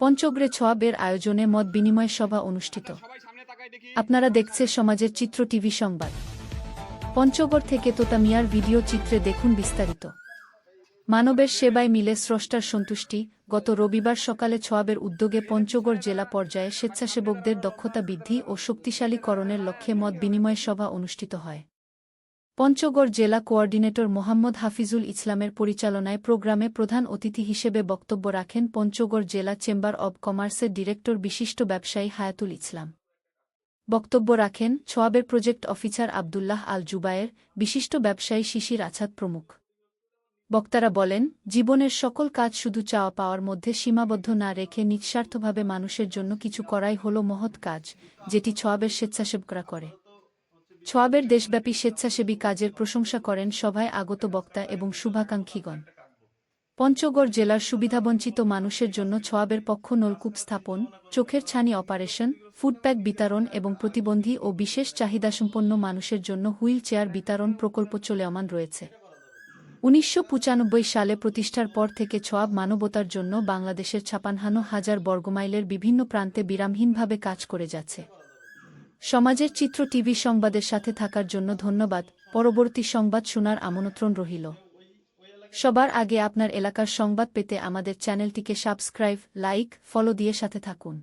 পঞ্চগড়ে ছোয়াবের আয়োজনে মত বিনিময় সভা অনুষ্ঠিত। আপনারা দেখছে সমাজের চিত্র টিভি সংবাদ। পঞ্চগড় থেকে তোতা মিয়ার ভিডিও চিত্রে দেখুন বিস্তারিত। মানবের সেবায় মিলে স্রষ্টার সন্তুষ্টি। গত রবিবার সকালে ছোয়াবের উদ্যোগে পঞ্চগড় জেলা পর্যায়ে স্বেচ্ছাসেবকদের দক্ষতা বৃদ্ধি ও শক্তিশালীকরণের লক্ষ্যে মত বিনিময় সভা অনুষ্ঠিত হয়। পঞ্চগড় জেলা কোঅর্ডিনেটর মোহাম্মদ হাফিজুল ইসলামের পরিচালনায় প্রোগ্রামে প্রধান অতিথি হিসেবে বক্তব্য রাখেন পঞ্চগড় জেলা চেম্বার অব কমার্সের ডিরেক্টর বিশিষ্ট ব্যবসায়ী হায়াতুল ইসলাম। বক্তব্য রাখেন ছোয়াবের প্রজেক্ট অফিসার আবদুল্লাহ আল জুবায়ের, বিশিষ্ট ব্যবসায়ী শিশির আছাদ প্রমুখ। বক্তারা বলেন, জীবনের সকল কাজ শুধু চাওয়া পাওয়ার মধ্যে সীমাবদ্ধ না রেখে নিঃস্বার্থভাবে মানুষের জন্য কিছু করাই হল মহৎ কাজ, যেটি ছোয়াবের স্বেচ্ছাসেবকরা করে। ছোয়াবের দেশব্যাপী স্বেচ্ছাসেবী কাজের প্রশংসা করেন সভায় আগত বক্তা এবং শুভাকাঙ্ক্ষীগণ। পঞ্চগড় জেলার সুবিধাবঞ্চিত মানুষের জন্য ছোয়াবের পক্ষ নলকূপ স্থাপন, চোখের ছানি অপারেশন, ফুডপ্যাক বিতরণ এবং প্রতিবন্ধী ও বিশেষ চাহিদাসম্পন্ন মানুষের জন্য হুইল চেয়ার বিতরণ প্রকল্প চলমান রয়েছে। ১৯৯৫ সালে প্রতিষ্ঠার পর থেকে ছোয়াব মানবতার জন্য বাংলাদেশের ৫৬,০০০ বর্গমাইলের বিভিন্ন প্রান্তে বিরামহীনভাবে কাজ করে যাচ্ছে। সমাজের চিত্র টিভি সংবাদের সাথে থাকার জন্য ধন্যবাদ। পরবর্তী সংবাদ শোনার আমন্ত্রণ রহিল। সবার আগে আপনার এলাকার সংবাদ পেতে আমাদের চ্যানেলটিকে সাবস্ক্রাইব, লাইক, ফলো দিয়ে সাথে থাকুন।